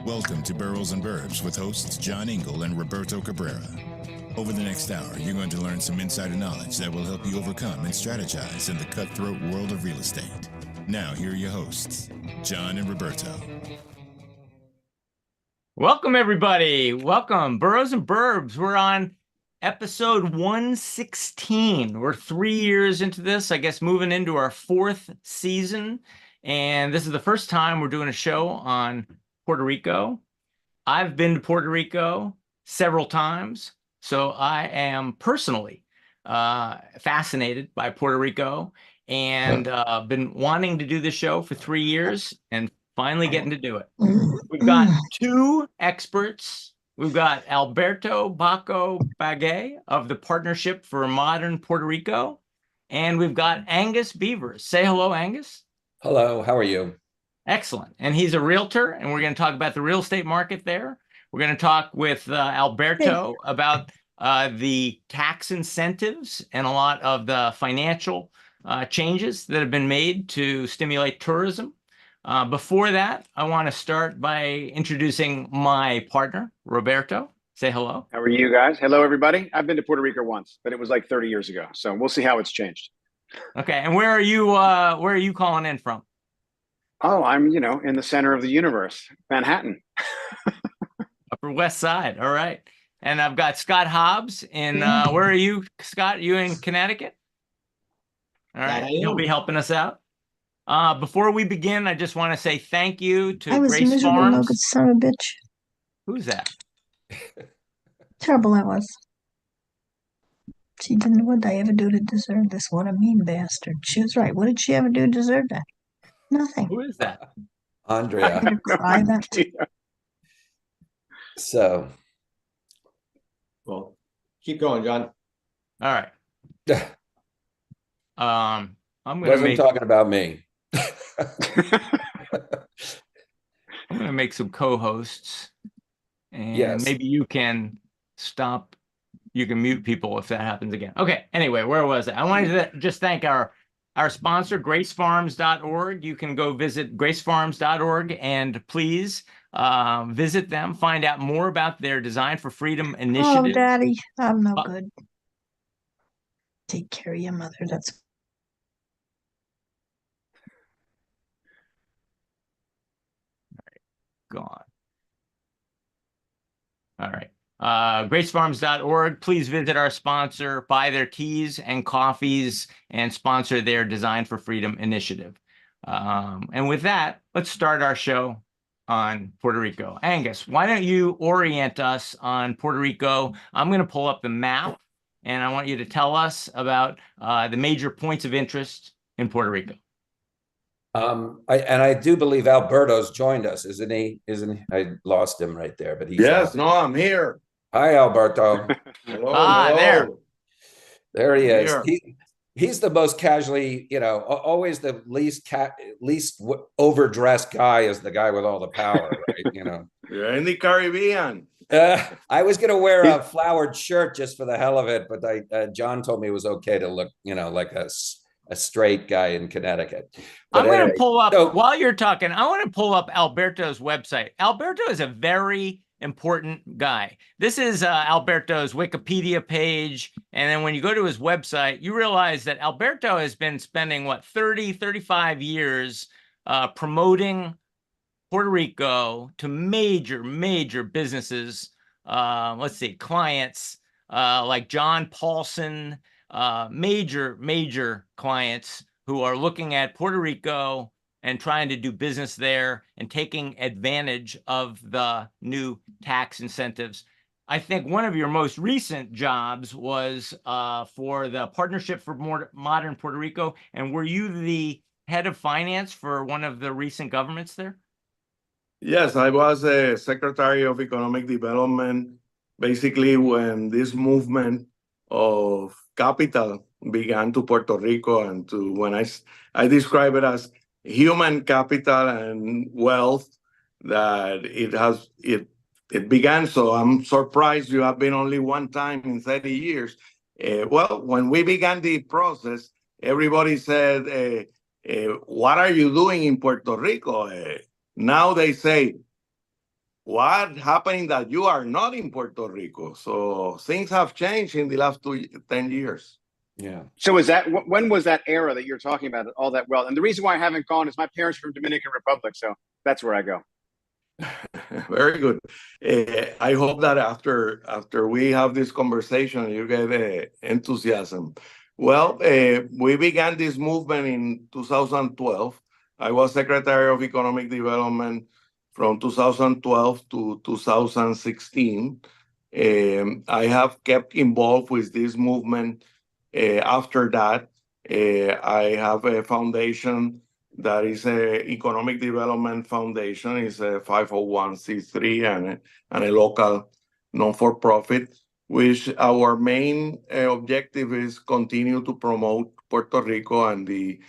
Welcome to Boroughs and Burbs with hosts John Engel and Roberto Cabrera. Over the next hour, you're going to learn some insider knowledge that will help you overcome and strategize in the cutthroat world of real estate. Now, here are your hosts, John and Roberto. Welcome, everybody. Welcome. Boroughs and Burbs. We're on episode 116. We're 3 years into this, I guess, moving into our fourth season. And this is the first time we're doing a show on Puerto Rico. I've been to Puerto Rico several times, so I am personally fascinated by Puerto Rico and been wanting to do this show for 3 years and finally getting to do it. We've got two experts. We've got Alberto Baco-Bagué of the Partnership for Modern Puerto Rico, and we've got Angus Beavers. Say hello, Angus. Hello, how are you? Excellent. And he's a realtor, and we're going to talk about the real estate market there. We're going to talk with Alberto about the tax incentives and a lot of the financial changes that have been made to stimulate tourism. Before that, I want to start by introducing my partner, Roberto. Say hello. How are you guys? Hello, everybody. I've been to Puerto Rico once, but it was like 30 years ago. So we'll see how it's changed. Okay. And where are you calling in from? Oh, I'm, in the center of the universe, Manhattan. Upper West Side. All right. And I've got Scott Hobbs in, where are you, Scott? You in Connecticut? All right. He'll be helping us out. Before we begin, I just want to say thank you to Grace Farms. No good son of a bitch. Who's that? Terrible I was. She didn't. What did I ever do to deserve this? What a mean bastard. She was right. What did she ever do to deserve that? Nothing. Who is that? Andrea. I'm gonna cry that. So, well, keep going, John. All right. I'm gonna wasn't talking about me. I'm gonna make some co-hosts, and yes. Maybe you can stop. You can mute people if that happens again. Okay. Anyway, where was it? I wanted to just thank our sponsor, gracefarms.org. You can go visit gracefarms.org and please visit them, find out more about their Design for Freedom initiative. Oh, Daddy, I'm no good. Take care of your mother. That's gone. All right. Gracefarms.org. Please visit our sponsor, buy their teas and coffees, and sponsor their Design for Freedom initiative. And with that, let's start our show on Puerto Rico. Angus, why don't you orient us on Puerto Rico? I'm going to pull up the map, and I want you to tell us about the major points of interest in Puerto Rico. I do believe Alberto's joined us, isn't he? I lost him right there, but he's yes, no, I'm here. Hi, Alberto. Hello, hello. There he is. Here. He's the most casually, always the least overdressed guy is the guy with all the power, right? You're in the Caribbean. I was gonna wear a flowered shirt just for the hell of it, but John told me it was okay to look, like a straight guy in Connecticut. But I'm going to pull up, while you're talking, I want to pull up Alberto's website. Alberto is a very important guy. This is Alberto's Wikipedia page. And then when you go to his website, you realize that Alberto has been spending, 35 years promoting Puerto Rico to major businesses. Let's see, clients like John Paulson, major clients who are looking at Puerto Rico and trying to do business there and taking advantage of the new tax incentives. I think one of your most recent jobs was for the Partnership for Modern Puerto Rico. And were you the head of finance for one of the recent governments there? Yes, I was a Secretary of Economic Development, basically when this movement of capital began to Puerto Rico, and when I describe it as human capital and wealth that it began. So I'm surprised you have been only one time in 30 years. Well, when we began the process, everybody said, what are you doing in Puerto Rico? Now they say, what happening that you are not in Puerto Rico? So things have changed in the last 10 years. Yeah. So when was that era that you're talking about, all that wealth? And the reason why I haven't gone is my parents are from Dominican Republic, so that's where I go. Very good. I hope that after we have this conversation, you get enthusiasm. Well, we began this movement in 2012. I was Secretary of Economic Development from 2012 to 2016. I have kept involved with this movement. After that, I have a foundation that is a economic development foundation. It's a 501c3 and a local non-for-profit, which our main objective is continue to promote Puerto Rico and the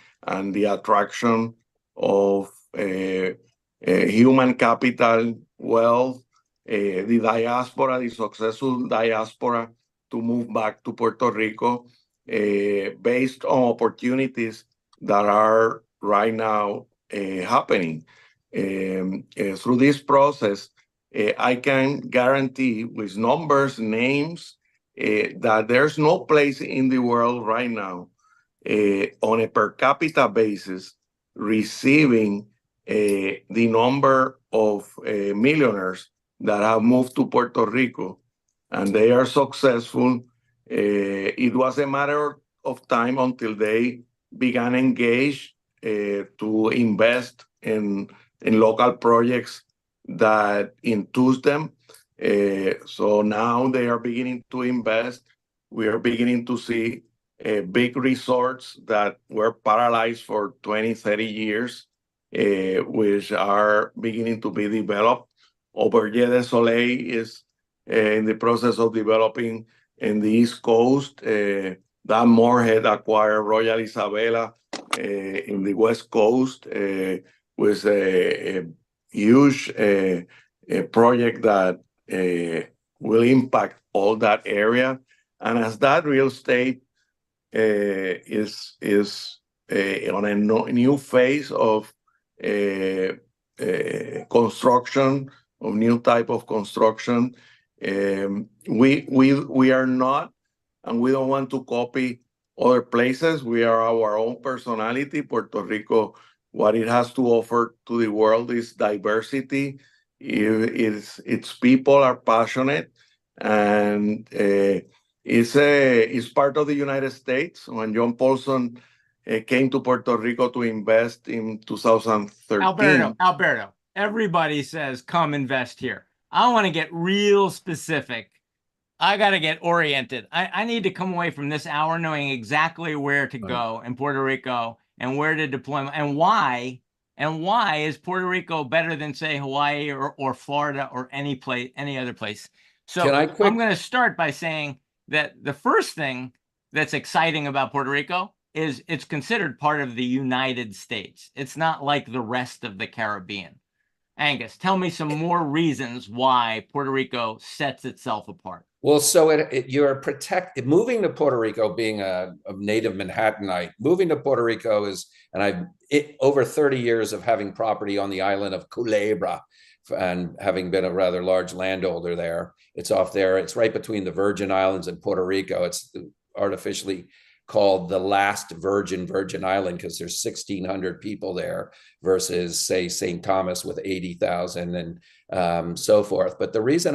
attraction of human capital, wealth, the diaspora, the successful diaspora to move back to Puerto Rico based on opportunities that are right now happening. Through this process, I can guarantee with numbers, names, that there's no place in the world right now on a per capita basis receiving the number of millionaires that have moved to Puerto Rico, and they are successful. It was a matter of time until they began engaged to invest in local projects that enthuse them. So now they are beginning to invest. We are beginning to see big resorts that were paralyzed for 20, 30 years, which are beginning to be developed. Auberge de Soleil is in the process of developing in the East Coast. Dan Moorhead acquired Royal Isabella in the West Coast with a huge project that will impact all that area. And as that real estate is on a new phase of construction, of new type of construction, we are not, and we don't want to copy other places. We are our own personality. Puerto Rico, what it has to offer to the world is diversity. Its people are passionate, and it's part of the United States. When John Paulson came to Puerto Rico to invest in 2013. Alberto, everybody says, come invest here. I want to get real specific. I got to get oriented. I need to come away from this hour knowing exactly where to go in Puerto Rico and where to deploy and why. And why is Puerto Rico better than, say, Hawaii or Florida or any other place? So I'm going to start by saying that the first thing that's exciting about Puerto Rico is it's considered part of the United States. It's not like the rest of the Caribbean. Angus, tell me some more reasons why Puerto Rico sets itself apart. Well, so you're moving to Puerto Rico, being a native Manhattanite, moving to Puerto Rico is, and over 30 years of having property on the island of Culebra and having been a rather large landholder there. It's off there. It's right between the Virgin Islands and Puerto Rico. It's artificially called the last Virgin Island because there's 1,600 people there versus, say, St. Thomas with 80,000 and so forth. But the reason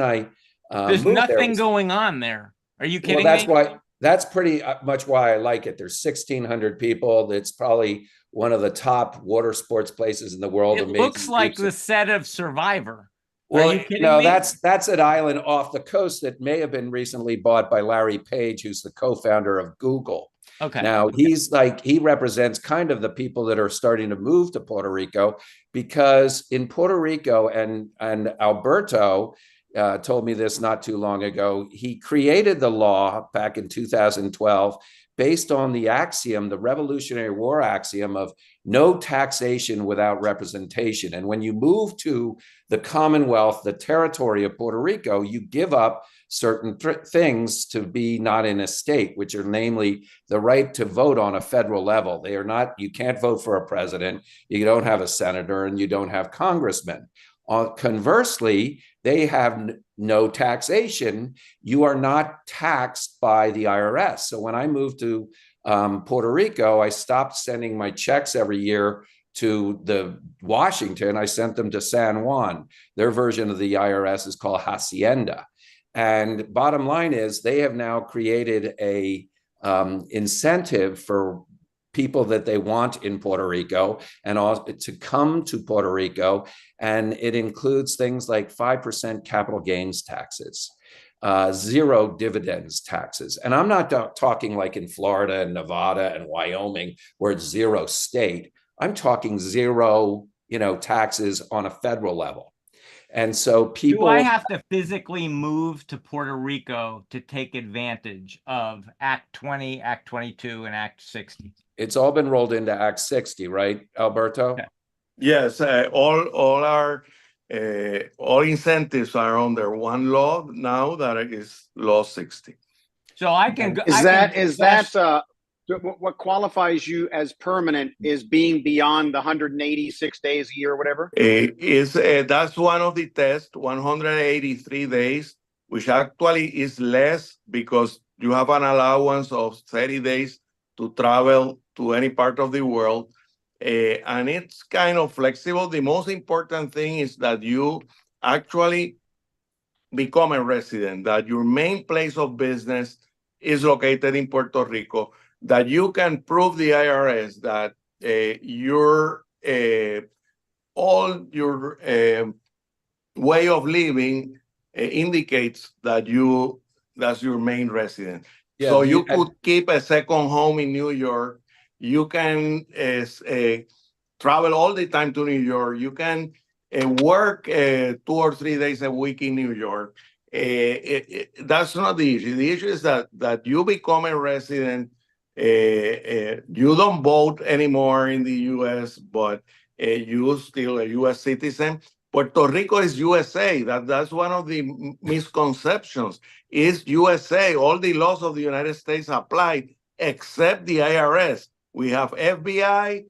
there's nothing going on there. Are you kidding me? That's pretty much why I like it. There's 1,600 people. It's probably one of the top water sports places in the world. It looks like the set of Survivor. Well, no, that's an island off the coast that may have been recently bought by Larry Page, who's the co-founder of Google. Okay. Now he represents kind of the people that are starting to move to Puerto Rico, because in Puerto Rico, and Alberto told me this not too long ago, he created the law back in 2012 based on the axiom, the Revolutionary War axiom of no taxation without representation. And when you move to the Commonwealth, the territory of Puerto Rico, you give up certain things to be not in a state, which are namely the right to vote on a federal level. They are not, you can't vote for a president, you don't have a senator, and you don't have congressmen. Conversely, they have no taxation. You are not taxed by the IRS. So when I moved to Puerto Rico, I stopped sending my checks every year to the Washington. I sent them to San Juan. Their version of the IRS is called Hacienda. And bottom line is they have now created a incentive for people that they want in Puerto Rico and also to come to Puerto Rico. And it includes things like 5% capital gains taxes, 0 dividends taxes. And I'm not talking like in Florida and Nevada and Wyoming, where it's 0 state. I'm talking 0, taxes on a federal level. And so people— Do I have to physically move to Puerto Rico to take advantage of Act 20, Act 22, and Act 60? It's all been rolled into Act 60, right, Alberto? Okay. Yes, all incentives are under one law now, that is Law 60. So I can go. What qualifies you as permanent is being beyond the 186 days a year or whatever? That's one of the tests, 183 days, which actually is less because you have an allowance of 30 days to travel to any part of the world. And it's kind of flexible. The most important thing is that you actually become a resident, that your main place of business is located in Puerto Rico, that you can prove the IRS that all your way of living indicates that that's your main residence. Yeah, so you could keep a second home in New York. You can travel all the time to New York. You can work 2 or 3 days a week in New York. That's not the issue. The issue is that you become a resident. You don't vote anymore in the U.S., but you're still a U.S. citizen. Puerto Rico is USA. That's one of the misconceptions. Is USA. All the laws of the United States apply except the IRS. We have FBI,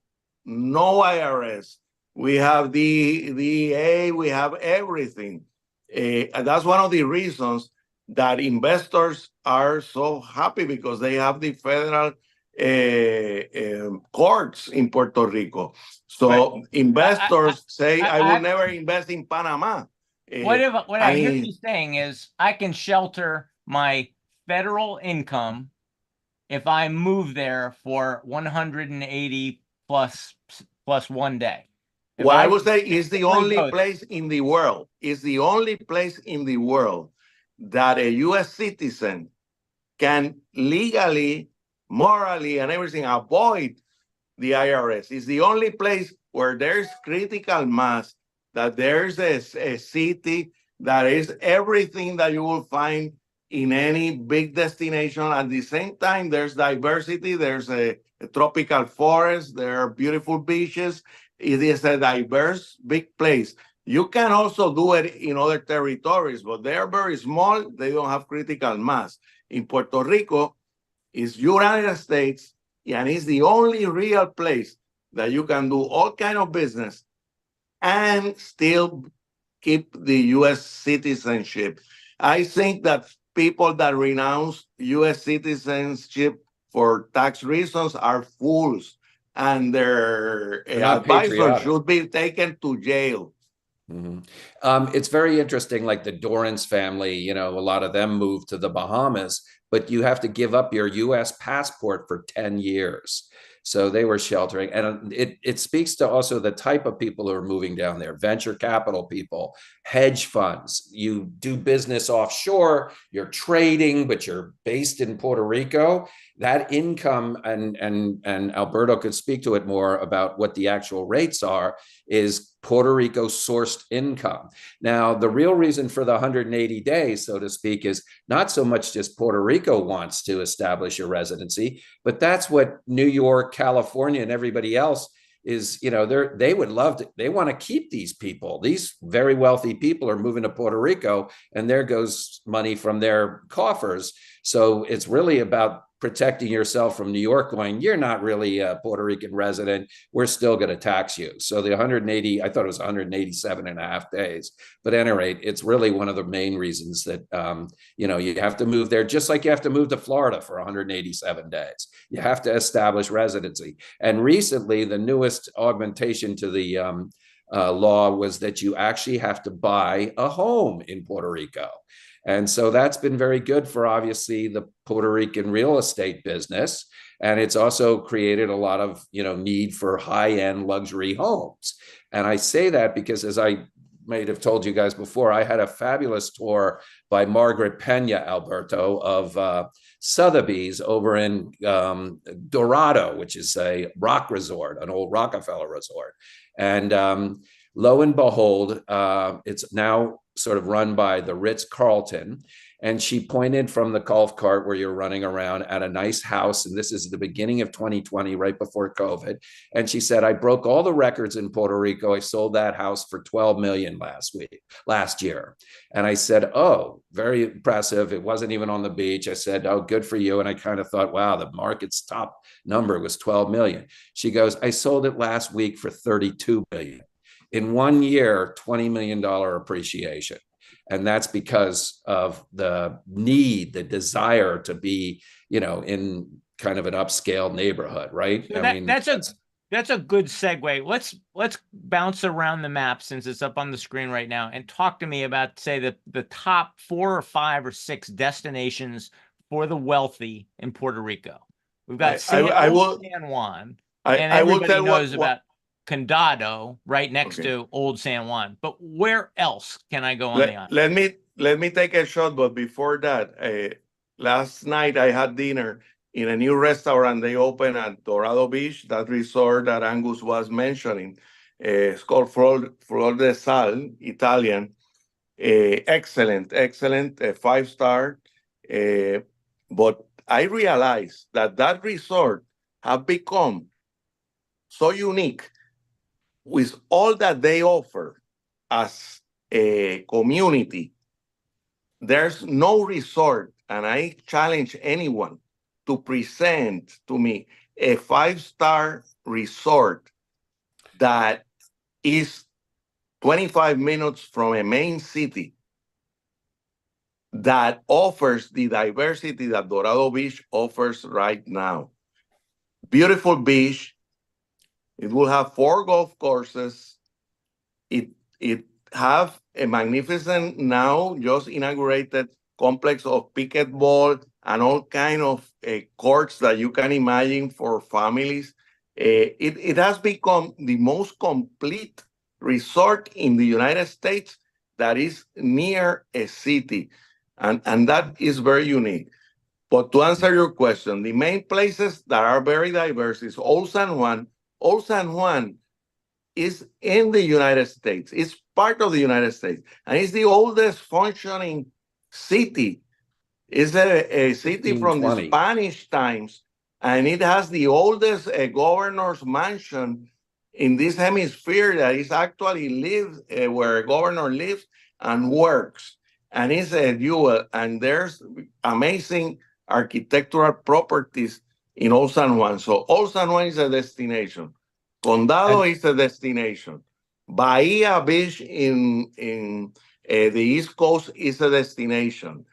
no IRS. We have the DEA, we have everything. And that's one of the reasons that investors are so happy, because they have the federal courts in Puerto Rico. So right. Investors say, I would never invest in Panama. What I hear you saying is I can shelter my federal income if I move there for 180 plus 1 day. What I would say is the only place in the world, that a U.S. citizen can legally, morally, and everything avoid the IRS. It's the only place where there's critical mass, that there's a city that is everything that you will find in any big destination. At the same time, there's diversity. There's a tropical forest. There are beautiful beaches. It is a diverse, big place. You can also do it in other territories, but they're very small. They don't have critical mass. In Puerto Rico, it's United States, and it's the only real place that you can do all kind of business and still keep the U.S. citizenship. I think that people that renounce U.S. citizenship for tax reasons are fools, and their advisors should be taken to jail. Mm-hmm. It's very interesting, like the Dorrance family, a lot of them moved to the Bahamas, but you have to give up your U.S. passport for 10 years. So they were sheltering. And it speaks to also the type of people who are moving down there: venture capital people, hedge funds. You do business offshore, you're trading, but you're based in Puerto Rico. That income, and Alberto could speak to it more about what the actual rates are, is Puerto Rico sourced income. Now, the real reason for the 180 days, so to speak, is not so much just Puerto Rico wants to establish a residency, but that's what New York, California, and everybody else is, they would love to, they want to keep these people. These very wealthy people are moving to Puerto Rico, and there goes money from their coffers. So it's really about protecting yourself from New York going, you're not really a Puerto Rican resident. We're still going to tax you. So the 180, I thought it was 187 and a half days. But at any rate, it's really one of the main reasons that, you have to move there, just like you have to move to Florida for 187 days. You have to establish residency. And recently, the newest augmentation to the law was that you actually have to buy a home in Puerto Rico. And so that's been very good for obviously the Puerto Rican real estate business. And it's also created a lot of, need for high-end luxury homes. And I say that because, as I might have told you guys before, I had a fabulous tour by Margaret Pena, Alberto, of Sotheby's over in Dorado, which is a rock resort, an old Rockefeller resort. And lo and behold, it's now sort of run by the Ritz-Carlton. And she pointed from the golf cart where you're running around at a nice house. And this is the beginning of 2020, right before COVID. And she said, I broke all the records in Puerto Rico. I sold that house for 12 million last year. And I said, oh, very impressive. It wasn't even on the beach. I said, oh, good for you. And I kind of thought, wow, the market's top number was 12 million. She goes, I sold it last week for 32 million. In 1 year, $20 million appreciation. And that's because of the need, the desire to be, in kind of an upscale neighborhood, right? So that's a good segue. Let's bounce around the map since it's up on the screen right now and talk to me about, say, the top 4 or 5 or 6 destinations for the wealthy in Puerto Rico. We've got San Juan, and everybody knows about Condado right next to Old San Juan. But where else can I go on the island? Let me take a shot, but before that, last night I had dinner in a new restaurant they opened at Dorado Beach, that resort that Angus was mentioning. It's called Flor de Sal, Italian. Excellent, 5-star. But I realized that resort have become so unique with all that they offer as a community. There's no resort, and I challenge anyone to present to me a 5-star resort that is 25 minutes from a main city that offers the diversity that Dorado Beach offers right now. Beautiful beach. It will have 4 golf courses. It have a magnificent, now just inaugurated complex of pickleball and all kind of courts that you can imagine for families. It has become the most complete resort in the United States that is near a city. And that is very unique. But to answer your question, the main places that are very diverse is Old San Juan. Old San Juan is in the United States. It's part of the United States. And it's the oldest functioning city. It's a city from the Spanish times. And it has the oldest governor's mansion in this hemisphere that is actually where a governor lives and works. And it's a jewel. And there's amazing architectural properties in Old San Juan. So Old San Juan is a destination. Condado is a destination. Bahia Beach in the East Coast is a destination.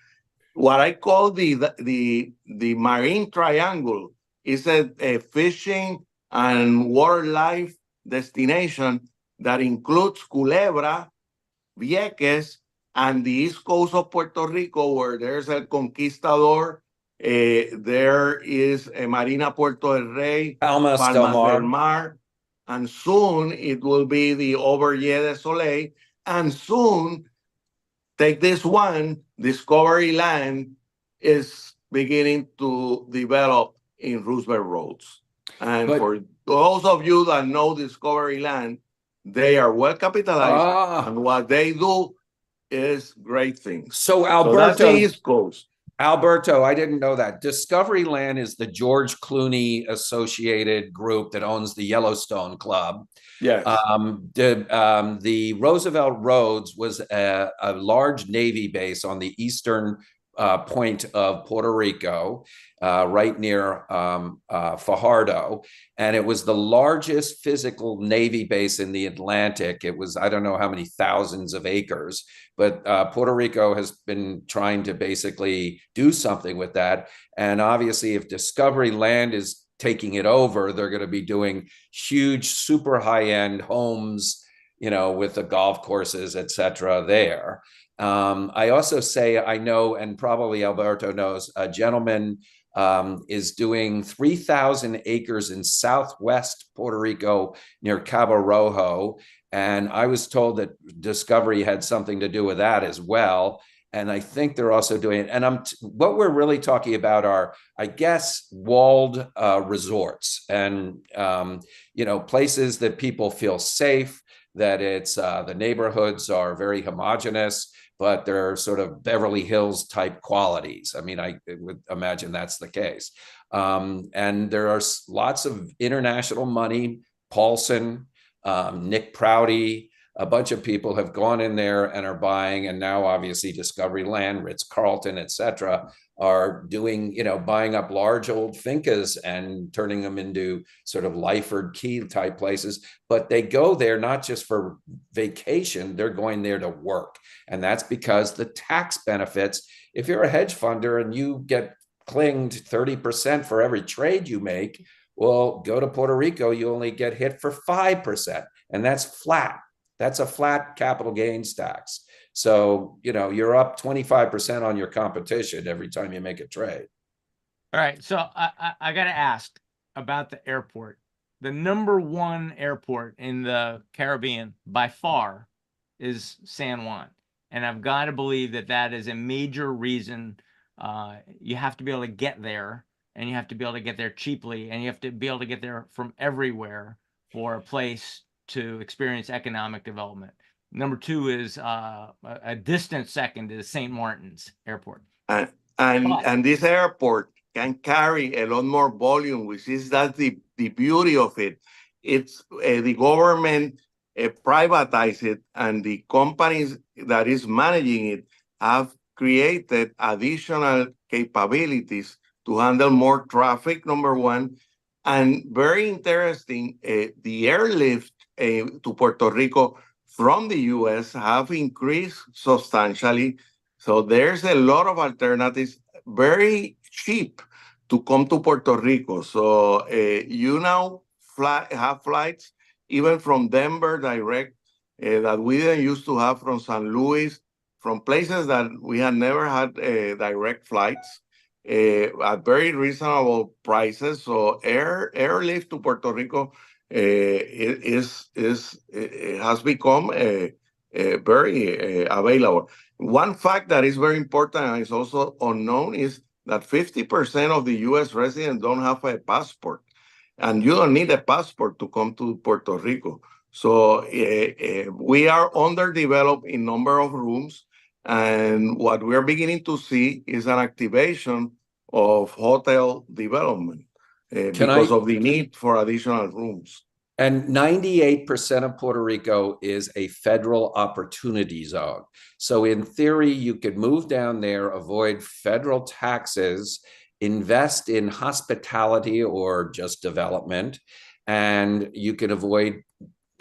What I call the Marine Triangle is a fishing and wildlife destination that includes Culebra, Vieques, and the East Coast of Puerto Rico, where there's El Conquistador. There is a Marina Puerto Rey, Palmas del Mar, and soon it will be the Auberge de Soleil, and soon, take this one, Discovery Land is beginning to develop in Roosevelt Roads. And for those of you that know Discovery Land, they are well capitalized, and what they do is great things. So Alberto, that's the East Coast. Alberto, I didn't know that. Discovery Land is the George Clooney associated group that owns the Yellowstone Club. Yes. The Roosevelt Roads was a large Navy base on the eastern point of Puerto Rico, right near Fajardo. And it was the largest physical Navy base in the Atlantic. It was, I don't know how many thousands of acres, but Puerto Rico has been trying to basically do something with that. And obviously, if Discovery Land is taking it over, they're going to be doing huge, super high-end homes, with the golf courses, et cetera, there. I also say, I know, and probably Alberto knows, a gentleman is doing 3,000 acres in southwest Puerto Rico near Cabo Rojo. And I was told that Discovery had something to do with that as well. And I think they're also doing it. And what we're really talking about are, I guess, walled resorts and, places that people feel safe, that it's the neighborhoods are very homogeneous, but they're sort of Beverly Hills type qualities. I mean, I would imagine that's the case. And there are lots of international money. Paulson, Nick Prouty, a bunch of people have gone in there and are buying, and now obviously Discovery Land, Ritz-Carlton, et cetera, are doing, buying up large old fincas and turning them into sort of Lyford Key type places. But they go there not just for vacation, they're going there to work. And that's because the tax benefits, if you're a hedge funder and you get clinged 30% for every trade you make, well, go to Puerto Rico, you only get hit for 5%, and that's flat. That's a flat capital gains tax. So, you're up 25% on your competition every time you make a trade. All right. So I got to ask about the airport. The number one airport in the Caribbean by far is San Juan. And I've got to believe that that is a major reason. You have to be able to get there, and you have to be able to get there cheaply, and you have to be able to get there from everywhere for a place to experience economic development. Number two is a distant second is St. Martin's Airport. And this airport can carry a lot more volume, that's the beauty of it. It's the government privatized it, and the companies that is managing it have created additional capabilities to handle more traffic, number one. And very interesting, the airlift to Puerto Rico from the U.S. have increased substantially. So there's a lot of alternatives, very cheap to come to Puerto Rico. So you now have flights even from Denver direct that we didn't used to have, from San Luis, from places that we had never had direct flights at very reasonable prices. So airlift to Puerto Rico it has become very available. One fact that is very important and is also unknown is that 50% of the U.S. residents don't have a passport, and you don't need a passport to come to Puerto Rico. So we are underdeveloped in number of rooms, and what we're beginning to see is an activation of hotel development because of the need for additional rooms. And 98% of Puerto Rico is a federal opportunity zone. So in theory, you could move down there, avoid federal taxes, invest in hospitality or just development, and you can avoid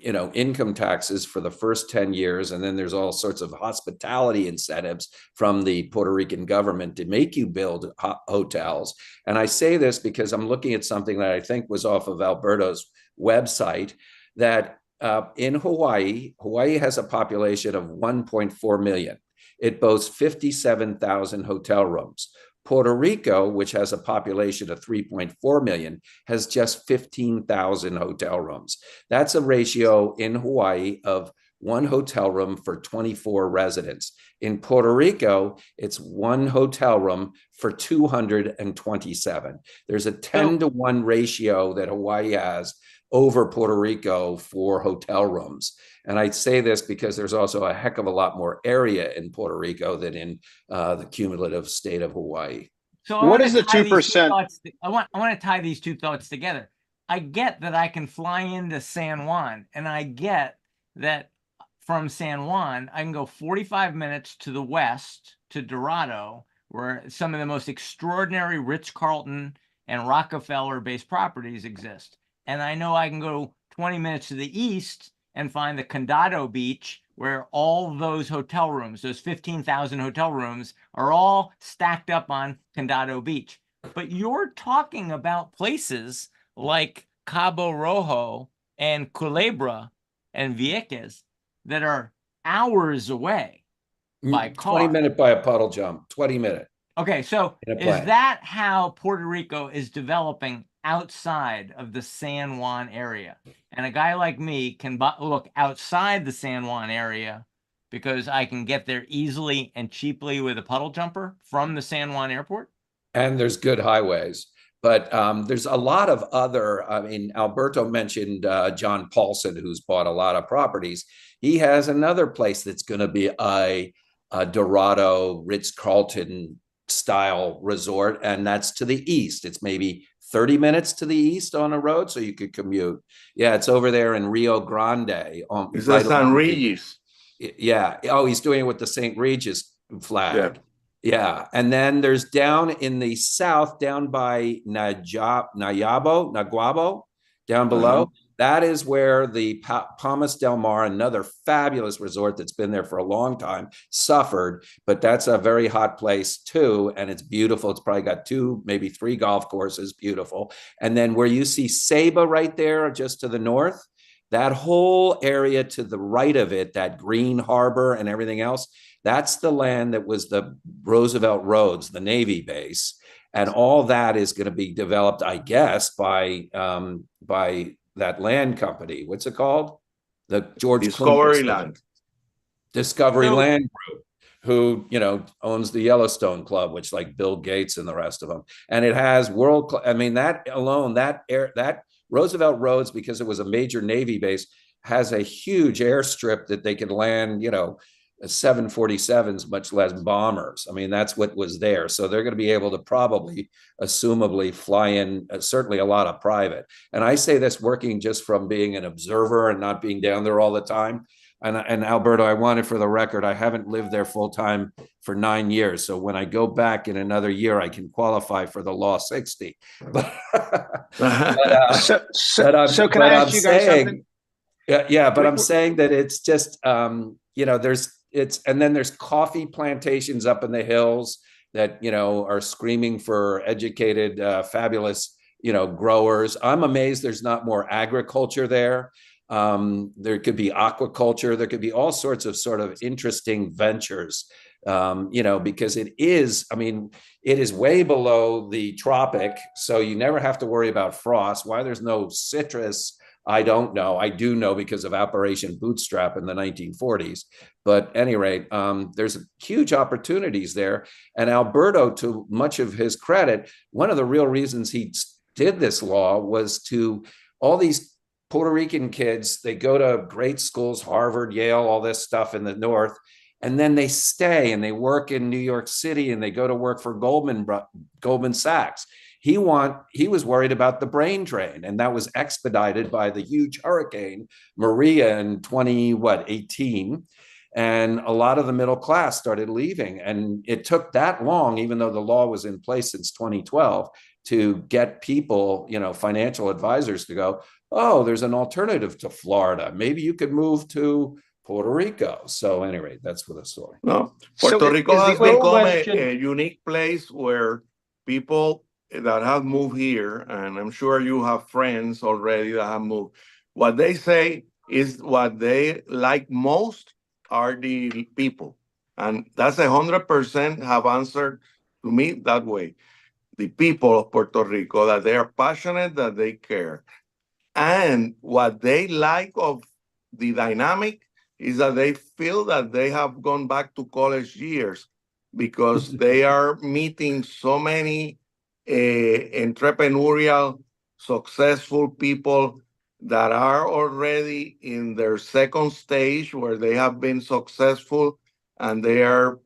income taxes for the first 10 years. And then there's all sorts of hospitality incentives from the Puerto Rican government to make you build hotels. And I say this because I'm looking at something that I think was off of Alberto's website, that in Hawaii has a population of 1.4 million. It boasts 57,000 hotel rooms. Puerto Rico, which has a population of 3.4 million, has just 15,000 hotel rooms. That's a ratio in Hawaii of one hotel room for 24 residents. In Puerto Rico, it's one hotel room for 227. There's a 10-to-1 ratio that Hawaii has over Puerto Rico for hotel rooms. And I say this because there's also a heck of a lot more area in Puerto Rico than in the cumulative state of Hawaii. So what is the 2%? I want to tie these two thoughts together. I get that I can fly into San Juan, and I get that from San Juan, I can go 45 minutes to the west to Dorado, where some of the most extraordinary Ritz-Carlton and Rockefeller-based properties exist. And I know I can go 20 minutes to the east and find the Condado beach, where all those hotel rooms, those 15,000 hotel rooms, are all stacked up on Condado Beach. But you're talking about places like Cabo Rojo and Culebra and Vieques that are hours away by car. 20-minute by a puddle jump, 20-minute. Okay, so In a is plane. that how Puerto Rico is developing outside of the San Juan area? And a guy like me can look outside the San Juan area because I can get there easily and cheaply with a puddle jumper from the San Juan airport? And there's good highways. But there's a lot of other, I mean, Alberto mentioned John Paulson, who's bought a lot of properties. He has another place that's going to be a Dorado, Ritz-Carlton style resort, and that's to the east. It's maybe 30 minutes to the east on a road, so you could commute. Yeah, it's over there in Rio Grande. It's right San Regis. Yeah. Oh, he's doing it with the St. Regis flag. Yeah. And then there's down in the south, down by Naguabo, down below. That is where the Palmas del Mar, another fabulous resort that's been there for a long time, suffered. But that's a very hot place too, and it's beautiful. It's probably got 2, maybe 3 golf courses, beautiful. And then where you see Ceiba right there, just to the north, that whole area to the right of it, that green harbor and everything else, that's the land that was the Roosevelt Roads, the Navy base. And all that is going to be developed, I guess, by that land company. What's it called? The George Discovery Land. Discovery Land Group, who, you know, owns the Yellowstone Club, which like Bill Gates and the rest of them. And it has I mean, that alone, that Roosevelt Roads, because it was a major Navy base, has a huge airstrip that they could land, you know, 747s, much less bombers. I mean, that's what was there. So they're going to be able to probably, assumably, fly in certainly a lot of private. And I say this working just from being an observer and not being down there all the time. And Alberto, I wanted for the record, I haven't lived there full time for 9 years. So when I go back in another year, I can qualify for the Law 60. But so can I ask you guys something? Yeah, but I'm saying that it's just, you know, and then there's coffee plantations up in the hills that, you know, are screaming for educated, fabulous, you know, growers. I'm amazed there's not more agriculture there. There could be aquaculture. There could be all sorts of sort of interesting ventures, you know, because it is way below the tropic. So you never have to worry about frost. Why there's no citrus, I don't know. I do know because of Operation Bootstrap in the 1940s. But at any rate, there's huge opportunities there. And Alberto, to much of his credit, one of the real reasons he did this law was to all these Puerto Rican kids, they go to great schools, Harvard, Yale, all this stuff in the north, and then they stay and they work in New York City and they go to work for Goldman Sachs. He was worried about the brain drain, and that was expedited by the huge hurricane Maria in 2018. And a lot of the middle class started leaving. And it took that long, even though the law was in place since 2012, to get people, you know, financial advisors to go, oh, there's an alternative to Florida. Maybe you could move to Puerto Rico. So anyway, that's what I saw. No, Puerto Rico has become a unique place where people that have moved here, and I'm sure you have friends already that have moved, what they say is what they like most are the people. And that's 100% have answered to me that way. The people of Puerto Rico, that they are passionate, that they care. And what they like of the dynamic is that they feel that they have gone back to college years because they are meeting so many entrepreneurial, successful people that are already in their second stage where they have been successful and they are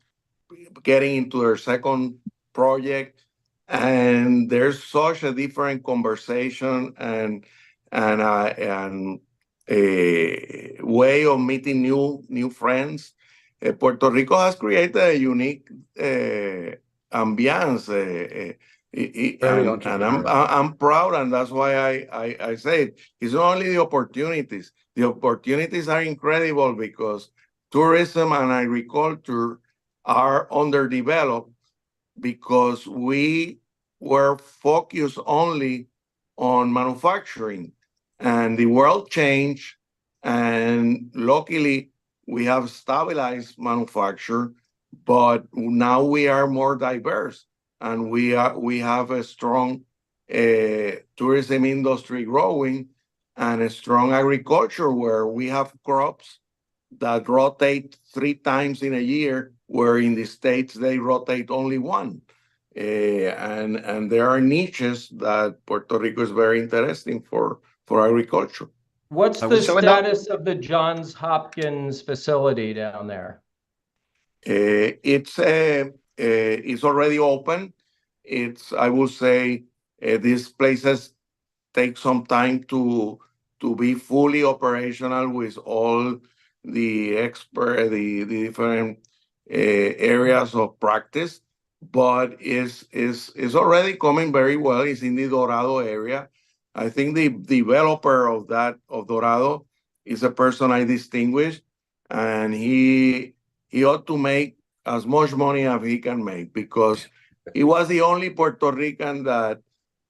getting into their second project. And there's such a different conversation and a way of meeting new friends. Puerto Rico has created a unique ambiance. And I'm proud, and that's why I say it. It's not only the opportunities. The opportunities are incredible because tourism and agriculture are underdeveloped because we were focused only on manufacturing, and the world changed, and luckily we have stabilized manufacture, but now we are more diverse, and we have a strong tourism industry growing and a strong agriculture where we have crops that rotate 3 times in a year, where in the States they rotate only one. And there are niches that Puerto Rico is very interesting for agriculture. What's So the in the- status of the Johns Hopkins facility down there? It's already open. I will say these places take some time to be fully operational with all the different areas of practice, but is already coming very well. It's in the Dorado area. I think the developer of Dorado is a person I distinguish, and he ought to make as much money as he can make, because he was the only Puerto Rican that,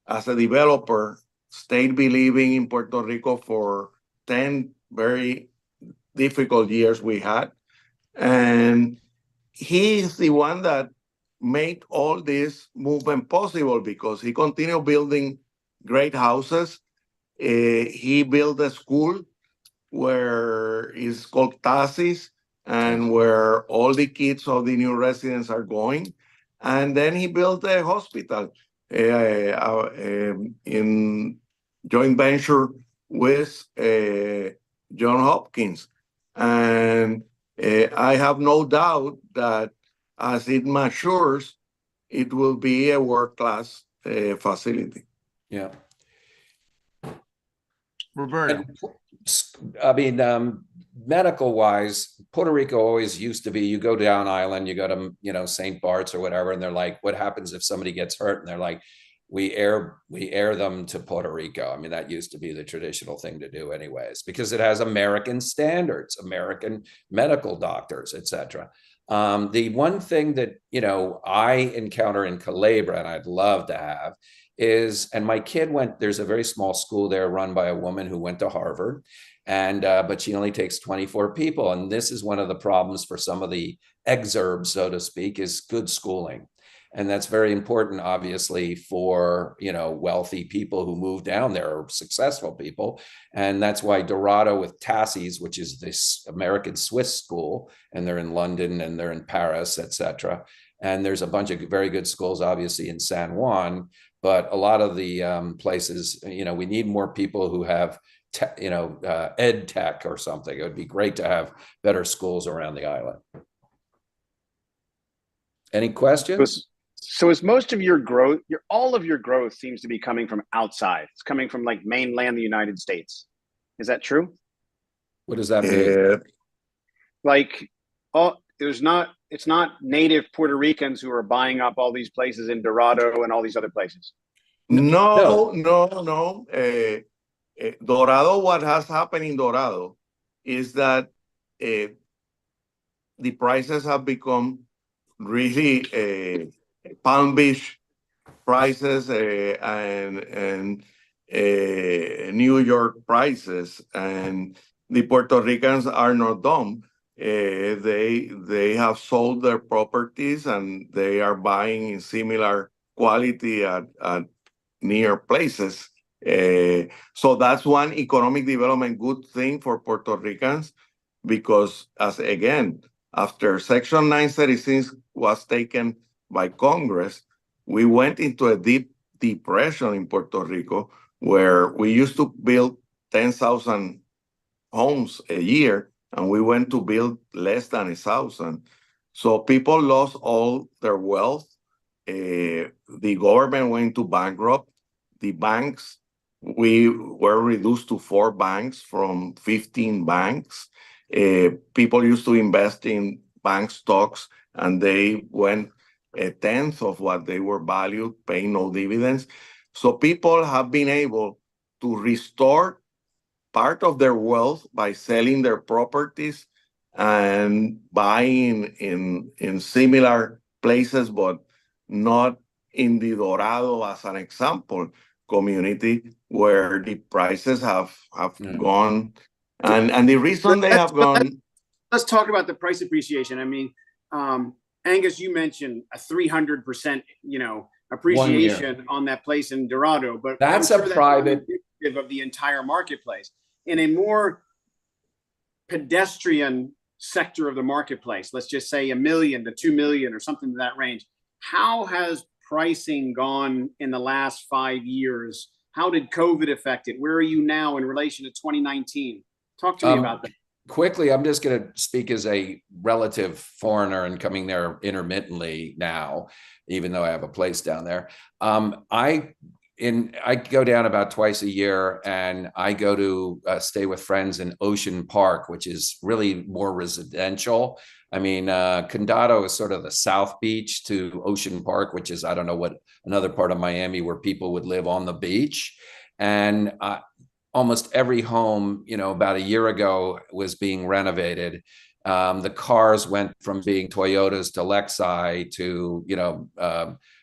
as a developer, stayed believing in Puerto Rico for 10 very difficult years we had. And he's the one that made all this movement possible, because he continued building great houses. He built a school where it's called Tasis, and where all the kids of the new residents are going. And then he built a hospital in joint venture with John Hopkins. And I have no doubt that as it matures, it will be a world-class facility. Yeah. Roberto. I mean, medical wise, Puerto Rico always used to be, you go down island, you go to, St. Bart's or whatever, and they're like, what happens if somebody gets hurt? And they're like, we air them to Puerto Rico. I mean, that used to be the traditional thing to do anyways, because it has American standards, American medical doctors, etc. The one thing that, I encounter in Culebra, and I'd love to have, is, and my kid there's a very small school there run by a woman who went to Harvard, and but she only takes 24 people. And this is one of the problems for some of the exurbs, so to speak, is good schooling. And that's very important, obviously, for, wealthy people who move down there, or successful people. And that's why Dorado with Tasis, which is this American Swiss school, and they're in London and they're in Paris, etc. And there's a bunch of very good schools, obviously, in San Juan. But a lot of the places, we need more people who have, ed tech or something. It would be great to have better schools around the island. Any questions? So is most of your growth, all of your growth seems to be coming from outside. It's coming from like mainland the United States. Is that true? What does that mean? It's not native Puerto Ricans who are buying up all these places in Dorado and all these other places. No. Dorado, what has happened in Dorado is that the prices have become really Palm Beach prices and New York prices, and the Puerto Ricans are not dumb. They have sold their properties, and they are buying in similar quality at near places. So that's one economic development good thing for Puerto Ricans, because after Section 936 was taken by Congress, we went into a deep depression in Puerto Rico, where we used to build 10,000 homes a year, and we went to build less than 1,000. So people lost all their wealth. The government went into bankrupt. The banks, we were reduced to 4 banks from 15 banks. People used to invest in bank stocks, and they went a tenth of what they were valued, paying no dividends. So people have been able to restore part of their wealth by selling their properties and buying in similar places, but not in the Dorado, as an example, community where the prices have gone. And the reason they have gone. Let's talk about the price appreciation. I mean, Angus, you mentioned a 300%, appreciation on that place in Dorado, but that's a private of the entire marketplace. In a more pedestrian sector of the marketplace, let's just say $1 million to $2 million or something in that range. How has pricing gone in the last 5 years? How did COVID affect it? Where are you now in relation to 2019? Talk to me about that. Quickly, I'm just going to speak as a relative foreigner and coming there intermittently now, even though I have a place down there. I go down about twice a year, and I go to stay with friends in Ocean Park, which is really more residential. I mean, Condado is sort of the South Beach to Ocean Park, which is, I don't know what, another part of Miami where people would live on the beach. And almost every home, about a year ago was being renovated. The cars went from being Toyotas to Lexi to,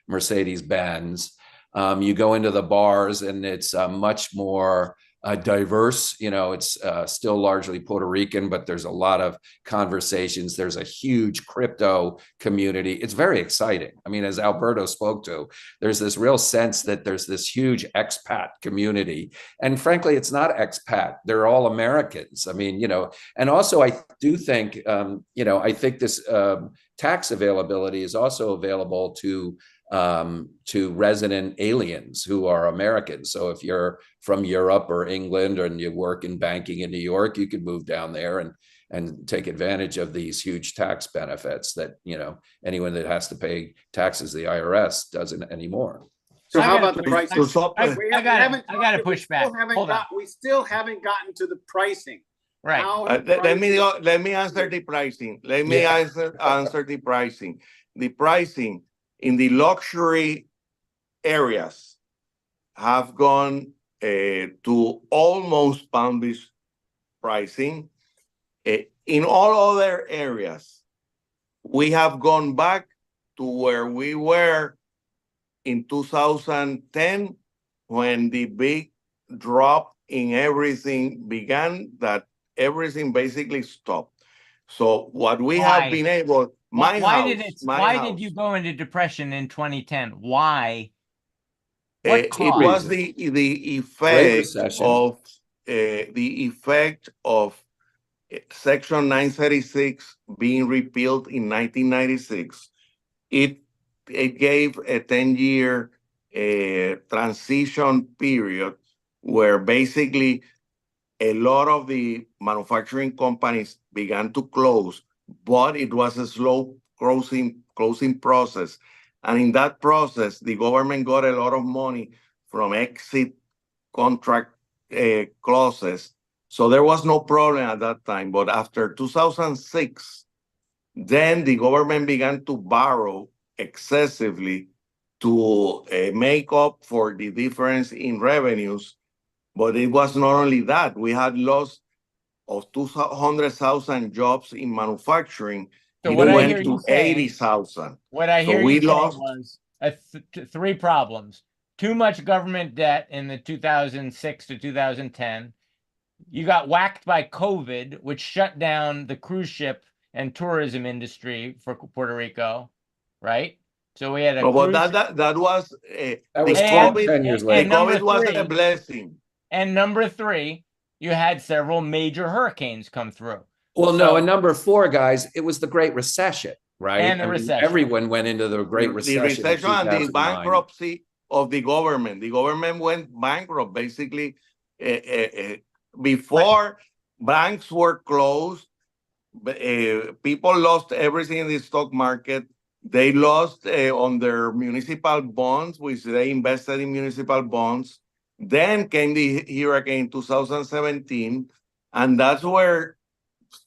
Mercedes-Benz. You go into the bars and it's much more diverse. It's still largely Puerto Rican, but there's a lot of conversations. There's a huge crypto community. It's very exciting. I mean, as Alberto spoke to, there's this real sense that there's this huge expat community. And frankly, it's not expat. They're all Americans. I mean, and also I do think, I think this tax availability is also available to resident aliens who are Americans. So if you're from Europe or England and you work in banking in New York, you could move down there and take advantage of these huge tax benefits that, anyone that has to pay taxes, the IRS doesn't anymore. So how about the price? I got to push back. We still haven't gotten to the pricing. Right. Let me answer the pricing. Answer the pricing. The pricing in the luxury areas have gone to almost Palm Beach pricing. In all other areas, we have gone back to where we were in 2010 when the big drop in everything began, that everything basically stopped. So what we have been able... Why did you go into depression in 2010? Why? It was the effect of Section 936 being repealed in 1996. It gave a 10-year transition period where basically a lot of the manufacturing companies began to close, but it was a slow closing process. And in that process, the government got a lot of money from exit contract clauses. So there was no problem at that time. But after 2006, then the government began to borrow excessively to make up for the difference in revenues. But it was not only that. We had lost of 200,000 jobs in manufacturing. So it what went I hear to 80,000. What I hear you saying was three problems. Too much government debt in the 2006 to 2010. You got whacked by COVID, which shut down the cruise ship and tourism industry for Puerto Rico, right? So we had a that was 10 years later. COVID wasn't a blessing. And number three, you had several major hurricanes come through. Well, no, and number four, guys, it was the Great Recession, right? And the recession. Everyone went into the Great Recession. The recession and the bankruptcy of the government. The government went bankrupt, basically. Before banks were closed, people lost everything in the stock market. They lost on their municipal bonds, which they invested in municipal bonds. Then came the hurricane in 2017, and that's where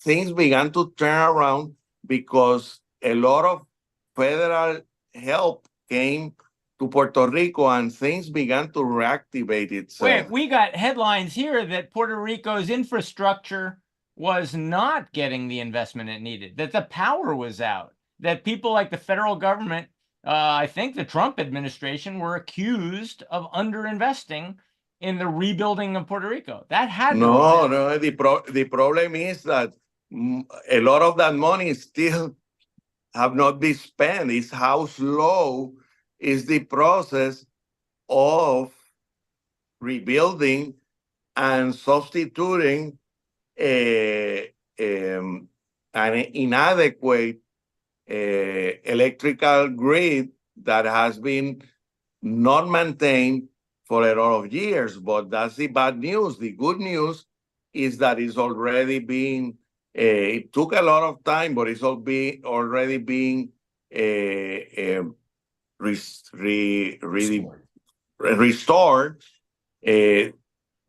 things began to turn around because a lot of federal help came to Puerto Rico and things began to reactivate itself. Wait, we got headlines here that Puerto Rico's infrastructure was not getting the investment it needed, that the power was out, that people like the federal government, I think the Trump administration, were accused of underinvesting in the rebuilding of Puerto Rico. That had No, the problem is that a lot of that money still have not been spent. It's how slow is the process of rebuilding and substituting an inadequate electrical grid that has been not maintained for a lot of years. But that's the bad news. The good news is that it's already being, it took a lot of time, but it's already being restored.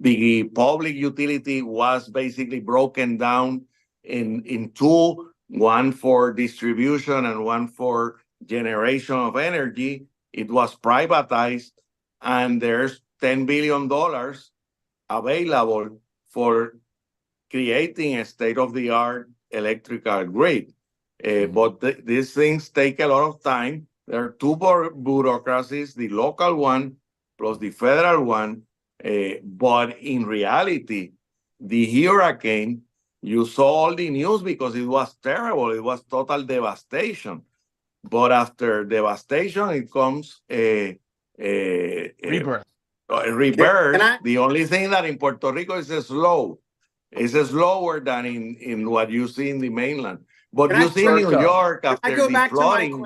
The public utility was basically broken down in two, one for distribution and one for generation of energy. It was privatized, and there's $10 billion available for creating a state-of-the-art electrical grid. But these things take a lot of time. There are two bureaucracies, the local one plus the federal one. But in reality, the hurricane, you saw all the news because it was terrible. It was total devastation. But after devastation, it comes a rebirth. The only thing that in Puerto Rico is slow. It's slower than in what you see in the mainland. But you see New York after the flooding.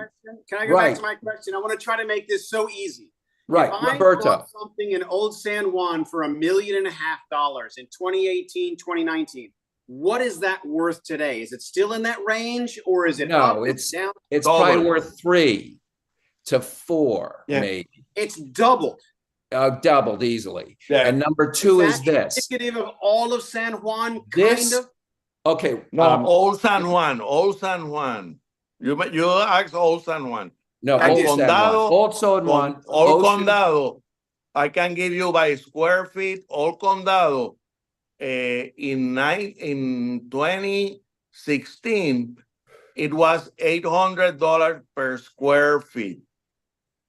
Can I go back to my question? I want to try to make this so easy. Right, if Roberto. I bought something in Old San Juan for $1.5 million in 2018, 2019, what is that worth today? Is it still in that range, or is it No, up, it's down? It's probably worth 3 to 4, maybe. It's doubled. Doubled easily. Yeah. And number 2 is this. Indicative of all of San Juan, this, kind of? Okay. No, Old San Juan. Old San Juan. You asked Old San Juan. No, Old Condado. Old San Juan. Old Condado. I can give you by square feet. Old Condado. In 2016, it was $800 per square feet.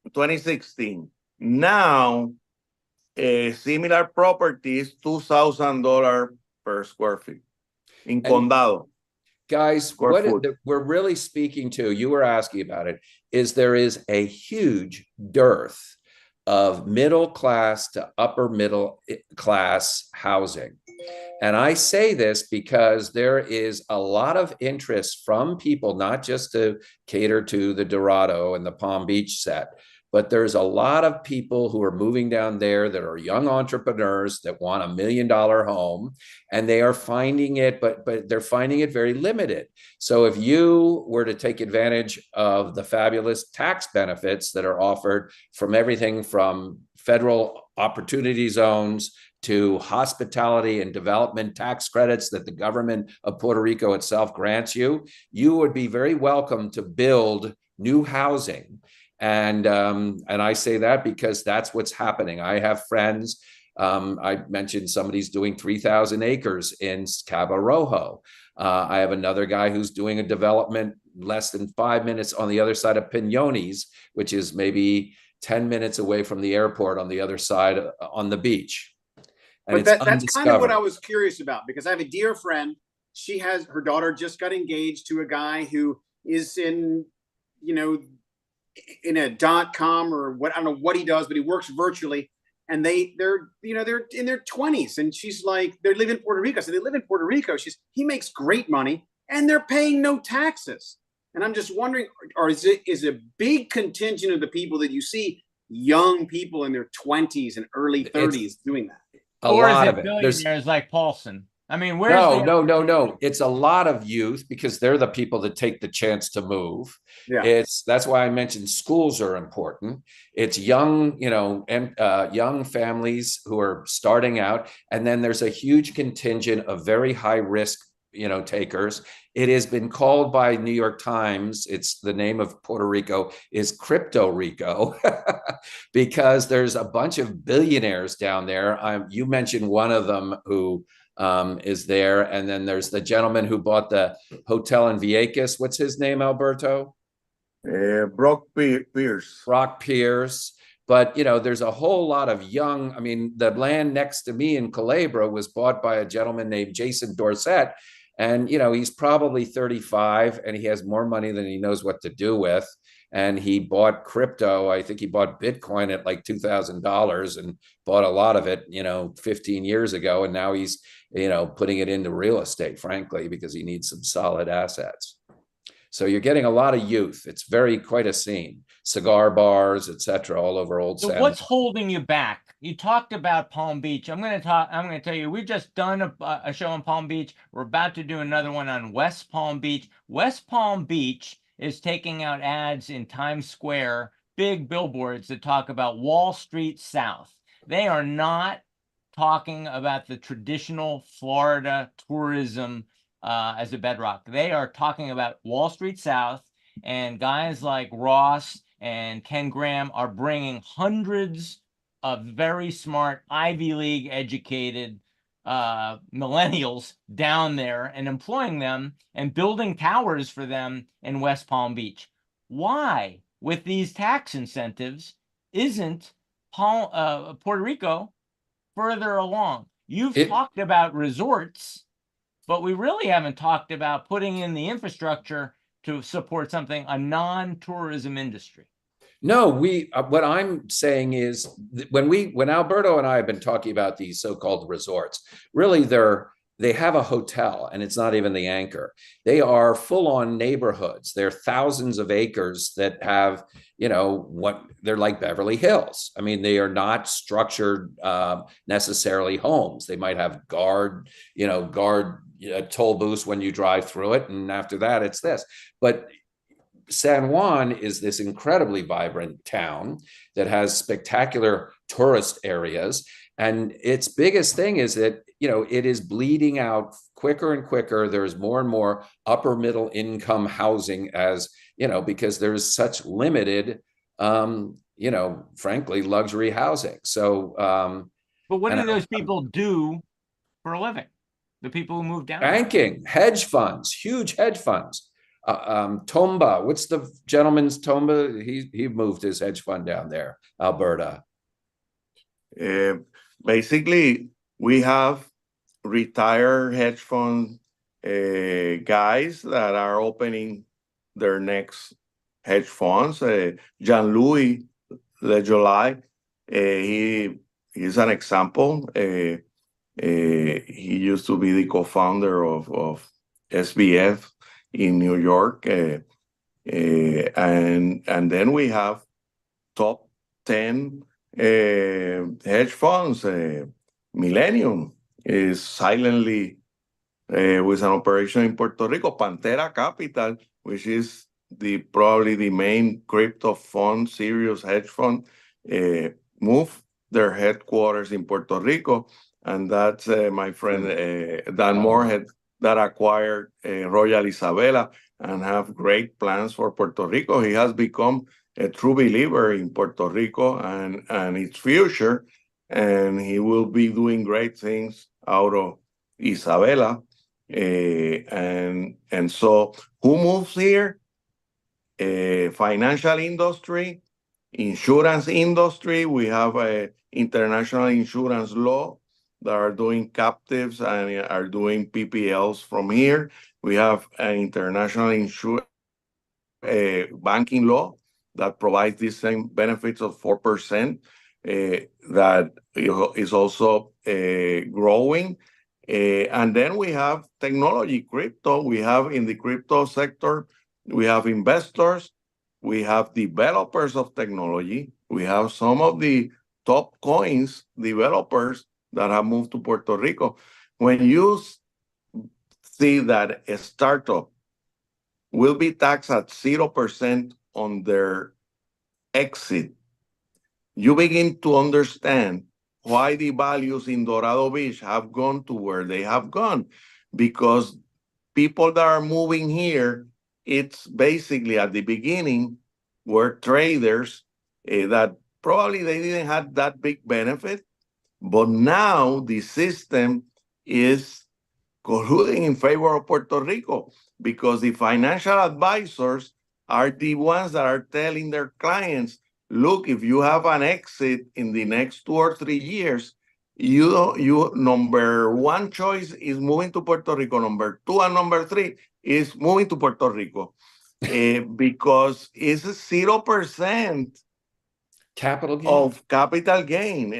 2016. Now, a similar property is $2,000 per square feet in Condado. Guys, what we're really speaking to, you were asking about it, is there is a huge dearth of middle class to upper middle class housing. And I say this because there is a lot of interest from people, not just to cater to the Dorado and the Palm Beach set, but there's a lot of people who are moving down there that are young entrepreneurs that want $1 million home, and they are finding it, but they're finding it very limited. So if you were to take advantage of the fabulous tax benefits that are offered from everything from federal opportunity zones to hospitality and development tax credits that the government of Puerto Rico itself grants you, you would be very welcome to build new housing. And I say that because that's what's happening. I have friends. I mentioned somebody's doing 3,000 acres in Cabo Rojo. I have another guy who's doing a development less than 5 minutes on the other side of Piñones, which is maybe 10 minutes away from the airport on the other side on the beach. And but that's kind of what I was curious about, because I have a dear friend. She has, her daughter just got engaged to a guy who is in, in a .com or what, I don't know what he does, but he works virtually, and they're in their 20s, and she's like, they live in Puerto Rico. So they live in Puerto Rico. He makes great money and they're paying no taxes. And I'm just wondering, or is a big contingent of the people that you see, young people in their 20s and early 30s doing that? Or is it billionaires like Paulson? I mean, where's No. It's a lot of youth, because they're the people that take the chance to move. Yeah. That's why I mentioned schools are important. It's young, young families who are starting out. And then there's a huge contingent of very high risk, takers. It has been called by New York Times, it's the name of Puerto Rico is Crypto Rico, because there's a bunch of billionaires down there. You mentioned one of them who is there. And then there's the gentleman who bought the hotel in Vieques. What's his name, Alberto? Brock Pierce. Brock Pierce. But, there's a whole lot of young, the land next to me in Culebra was bought by a gentleman named Jason Dorsett. And, he's probably 35 and he has more money than he knows what to do with. And he bought crypto. I think he bought Bitcoin at like $2,000 and bought a lot of it, 15 years ago. And now he's, putting it into real estate, frankly, because he needs some solid assets. So you're getting a lot of youth. It's quite a scene. Cigar bars, etc., all over Old San Juan. So what's holding you back? You talked about Palm Beach. I'm going to tell you, we've just done a show on Palm Beach. We're about to do another one on West Palm Beach. West Palm Beach is taking out ads in Times Square, big billboards that talk about Wall Street South. They are not talking about the traditional Florida tourism as a bedrock. They are talking about Wall Street South, and guys like Ross and Ken Graham are bringing hundreds of very smart Ivy League educated millennials down there and employing them and building towers for them in West Palm Beach. Why, with these tax incentives, isn't Puerto Rico further along? You've talked about resorts, but we really haven't talked about putting in the infrastructure to support a non-tourism industry. No, what I'm saying is when Alberto and I have been talking about these so-called resorts, really they have a hotel and it's not even the anchor. They are full-on neighborhoods. They're thousands of acres that have, they're like Beverly Hills. They are not structured necessarily homes. They might have guard toll booths when you drive through it. And after that, it's this. But San Juan is this incredibly vibrant town that has spectacular tourist areas. And its biggest thing is that, it is bleeding out quicker and quicker. There's more and more upper middle income housing because there's such limited, frankly, luxury housing. So, but what do those people do for a living? The people who move down? Banking, hedge funds, huge hedge funds. Tomba, what's the gentleman's Tomba? He moved his hedge fund down there, Alberta. Basically, we have retired hedge fund guys that are opening their next hedge funds. Jean-Louis LeJolie, he's an example. He used to be the co-founder of SBF in New York. And then we have top 10 hedge funds. Millennium is silently with an operation in Puerto Rico. Pantera Capital, which is probably the main crypto fund, serious hedge fund, moved their headquarters in Puerto Rico. And that's my friend Dan Moorhead that acquired Royal Isabela and have great plans for Puerto Rico. He has become a true believer in Puerto Rico and its future, and he will be doing great things out of Isabela. And so who moves here? Financial industry, insurance industry. We have a international insurance law that are doing captives and are doing PPLs from here. We have an international banking law that provides the same benefits of 4% that is also growing. And then we have technology, crypto. We have in the crypto sector, we have investors, we have developers of technology. We have some of the top coins developers that have moved to Puerto Rico. When you see that a startup will be taxed at 0% on their exit, you begin to understand why the values in Dorado Beach have gone to where they have gone, because people that are moving here, it's basically at the beginning were traders that probably they didn't have that big benefit, but now the system is colluding in favor of Puerto Rico because the financial advisors are the ones that are telling their clients, look, if you have an exit in the next 2 or 3 years, you number one choice is moving to Puerto Rico. Number 2 and number 3 is moving to Puerto Rico because it's 0% Capital gain. of capital gain,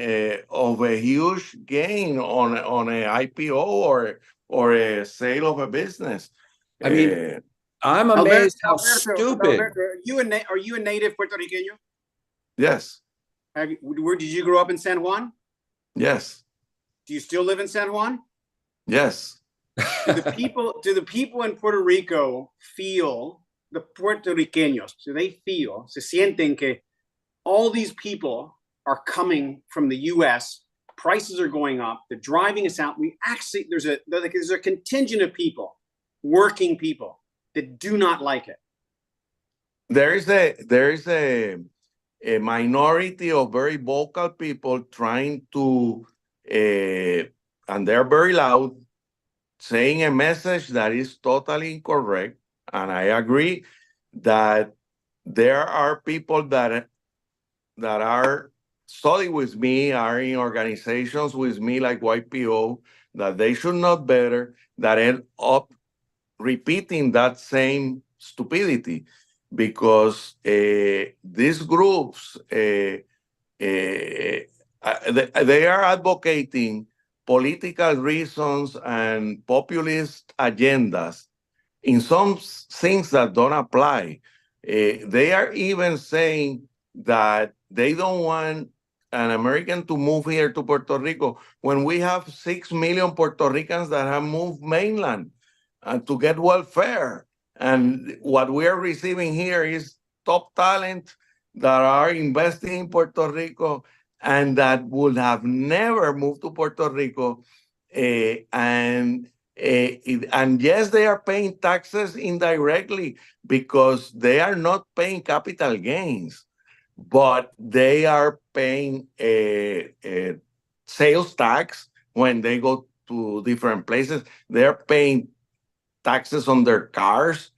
of a huge gain on an IPO or a sale of a business. I mean, I'm amazed how stupid. Alberto, are you a native Puerto Riqueño? Yes. Where did you grow up in San Juan? Yes. Do you still live in San Juan? Yes. Do the people in Puerto Rico feel, the puertorriqueños, do they feel, se sienten que all these people are coming from the US, prices are going up, they're driving us out. We actually, there's a contingent of people, working people, that do not like it. There is a minority of very vocal people trying to, and they're very loud, saying a message that is totally incorrect. And I agree that there are people that are studying with me, are in organizations with me like YPO, that they should know better, that end up repeating that same stupidity. Because these groups, they are advocating political reasons and populist agendas in some things that don't apply. They are even saying that they don't want an American to move here to Puerto Rico when we have 6 million Puerto Ricans that have moved mainland to get welfare. And what we are receiving here is top talent that are investing in Puerto Rico and that would have never moved to Puerto Rico. And yes, they are paying taxes indirectly because they are not paying capital gains, but they are paying sales tax when they go to different places. They're paying taxes on their cars.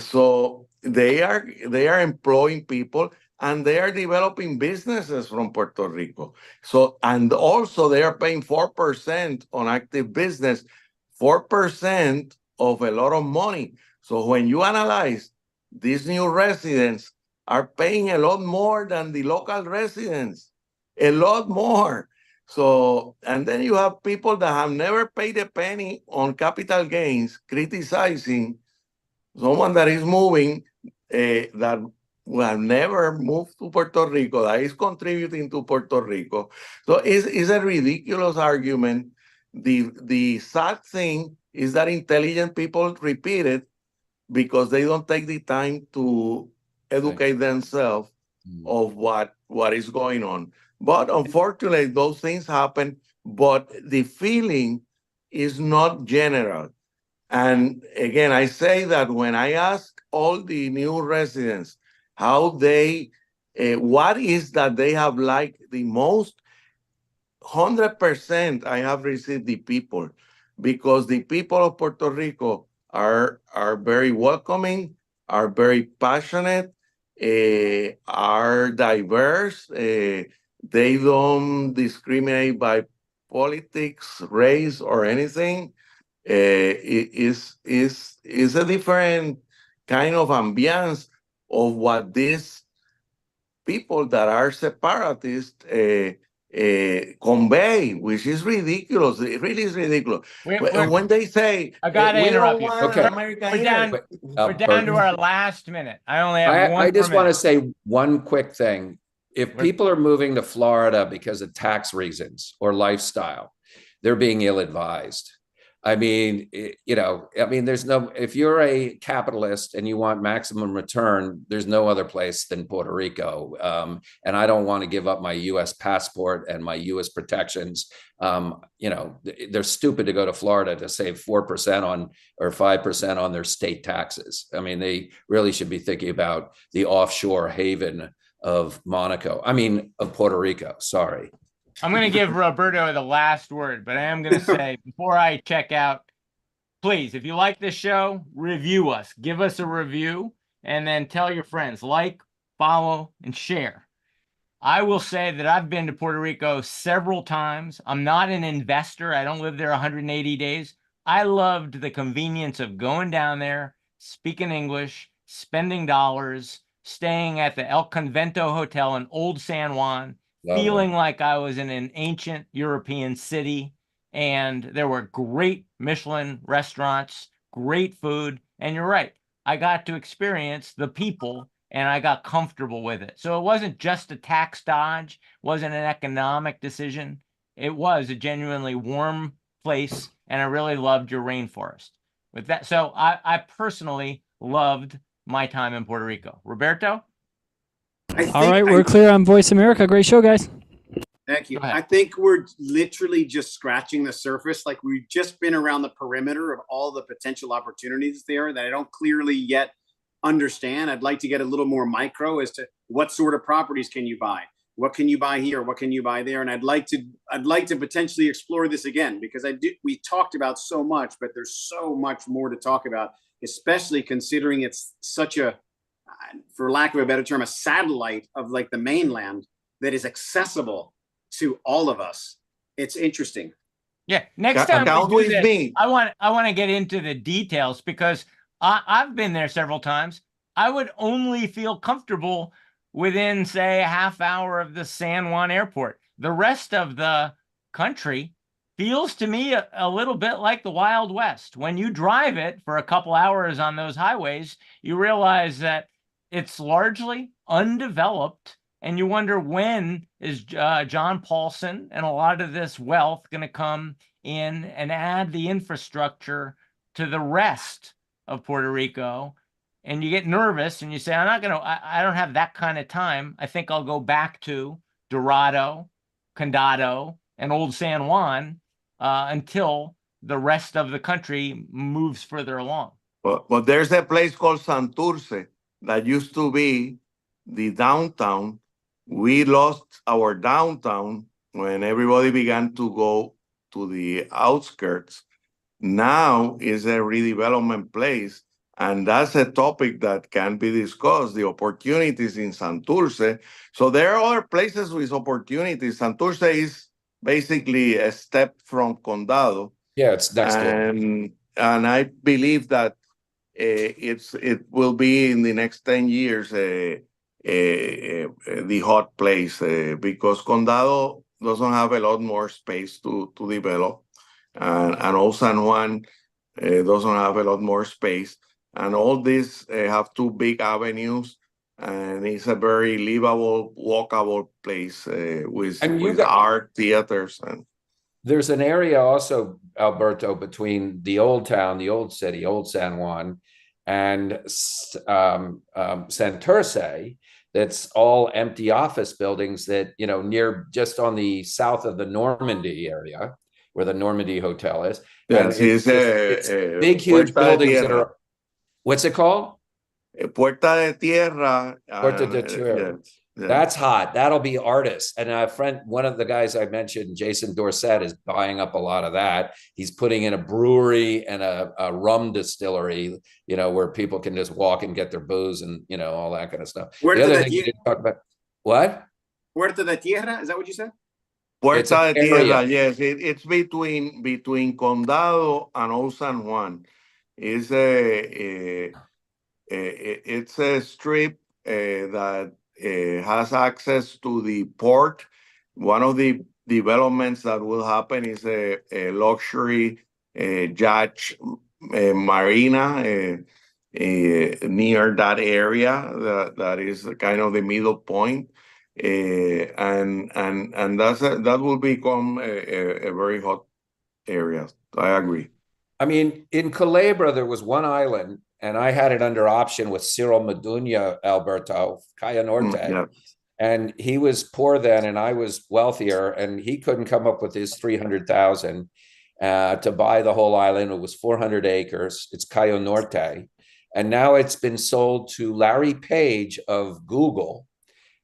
So they are employing people and they are developing businesses from Puerto Rico. So, and also they are paying 4% on active business, 4% of a lot of money. So when you analyze, these new residents are paying a lot more than the local residents, a lot more. So, and then you have people that have never paid a penny on capital gains criticizing someone that is moving, that will have never moved to Puerto Rico, that is contributing to Puerto Rico. So it's a ridiculous argument. The sad thing is that intelligent people repeat it because they don't take the time to educate themselves of what is going on. But unfortunately, those things happen, but the feeling is not general. And again, I say that when I ask all the new residents how they, what is that they have liked the most, 100% I have received the people, because the people of Puerto Rico are very welcoming, are very passionate, are diverse. They don't discriminate by politics, race, or anything. It is a different kind of ambiance of what these people that are separatists convey, which is ridiculous. It really is ridiculous. When they say, I gotta interrupt you. Okay. We're down to our last minute. I only have one. I just want to say one quick thing. If people are moving to Florida because of tax reasons or lifestyle, they're being ill-advised. I mean, there's no, if you're a capitalist and you want maximum return, there's no other place than Puerto Rico. And I don't want to give up my US passport and my US protections. They're stupid to go to Florida to save 4% on or 5% on their state taxes. I mean, they really should be thinking about the offshore haven of of Puerto Rico. Sorry. I'm going to give Roberto the last word, but I am going to say before I check out, please, if you like this show, review us, give us a review, and then tell your friends, like, follow, and share. I will say that I've been to Puerto Rico several times. I'm not an investor. I don't live there 180 days. I loved the convenience of going down there, speaking English, spending dollars, staying at the El Convento Hotel in Old San Juan, feeling like I was in an ancient European city. And there were great Michelin restaurants, great food. And you're right, I got to experience the people and I got comfortable with it. So it wasn't just a tax dodge, wasn't an economic decision. It was a genuinely warm place, and I really loved your rainforest. With that, so I personally loved my time in Puerto Rico. Roberto? All right, we're clear on Voice America. Great show, guys. Thank you. I think we're literally just scratching the surface. Like, we've just been around the perimeter of all the potential opportunities there that I don't clearly yet understand. I'd like to get a little more micro as to what sort of properties can you buy? What can you buy here? What can you buy there? And I'd like to potentially explore this again, because we talked about so much, but there's so much more to talk about, especially considering it's such a, for lack of a better term, a satellite of like the mainland that is accessible to all of us. It's interesting. Yeah. Next time we do this, I want to get into the details, because I've been there several times. I would only feel comfortable within, say, a half hour of the San Juan airport. The rest of the country feels to me a little bit like the Wild West. When you drive it for a couple hours on those highways, you realize that it's largely undeveloped, and you wonder, when is John Paulson and a lot of this wealth going to come in and add the infrastructure to the rest of Puerto Rico? And you get nervous and you say, I don't have that kind of time. I think I'll go back to Dorado, Condado, and Old San Juan until the rest of the country moves further along. But there's a place called Santurce that used to be the downtown. We lost our downtown when everybody began to go to the outskirts. Now is a redevelopment place, and that's a topic that can be discussed, the opportunities in Santurce. So there are other places with opportunities. Santurce is basically a step from Condado. Yeah, it's next door. And I believe that it will be in the next 10 years the hot place, because Condado doesn't have a lot more space to develop. And Old San Juan doesn't have a lot more space. And all these have two big avenues, and it's a very livable, walkable place with art, theaters. And there's an area also, Alberto, between the old town, the old city, Old San Juan, and Santurce, that's all empty office buildings that, near, just on the south of the Normandy area, where the Normandy Hotel is. Yes, it's big, huge buildings that are, what's it called? Puerta de Tierra. Puerta de Tierra. Yeah. That's hot. That'll be artists. And a friend, one of the guys I mentioned, Jason Dorsett, is buying up a lot of that. He's putting in a brewery and a rum distillery, where people can just walk and get their booze and, all that kind of stuff. The other thing you didn't talk about, what? Puerta de Tierra, is that what you said? Puerta de Tierra, yes. It's between Condado and Old San Juan. It's a strip that has access to the port. One of the developments that will happen is a luxury yacht marina near that area. That is kind of the middle point. And that will become a very hot area. I agree. I mean, in Culebra, there was one island, and I had it under option with Cyril Meduña, Alberto, Cayo Norte. Yeah. And he was poor then, and I was wealthier, and he couldn't come up with his 300,000 to buy the whole island. It was 400 acres. It's Cayo Norte. And now it's been sold to Larry Page of Google,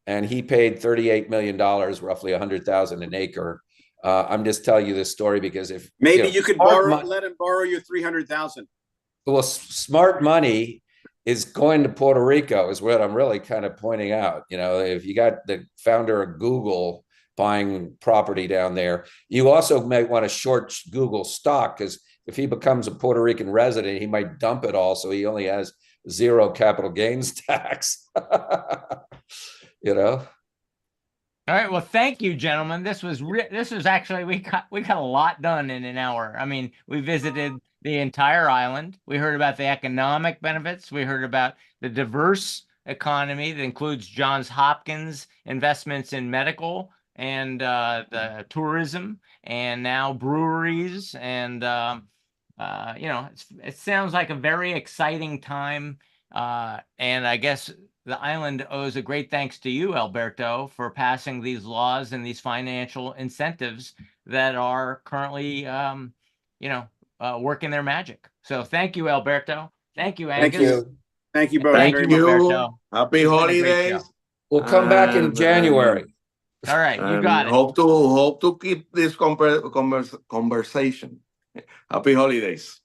and he paid $38 million, roughly 100,000 an acre. I'm just telling you this story because if maybe you could let him borrow your 300,000. Well, smart money is going to Puerto Rico is what I'm really kind of pointing out. You know, if you got the founder of Google buying property down there, you also might want to short Google stock, because if he becomes a Puerto Rican resident, he might dump it all, so he only has 0 capital gains tax. You know. All right. Well, thank you, gentlemen. This was actually we got a lot done in an hour. I mean, we visited the entire island. We heard about the economic benefits. We heard about the diverse economy that includes Johns Hopkins investments in medical and the tourism, and now breweries. And you know, it sounds like a very exciting time. And I guess the island owes a great thanks to you, Alberto, for passing these laws and these financial incentives that are currently, you know, working their magic. So thank you, Alberto. Thank you, Angus. Thank you. Thank you both. Thank very you. much. Alberto. Happy It's been a great holidays. show. We'll come back in January. All right, you And got it. Hope to keep this conversation. Happy holidays.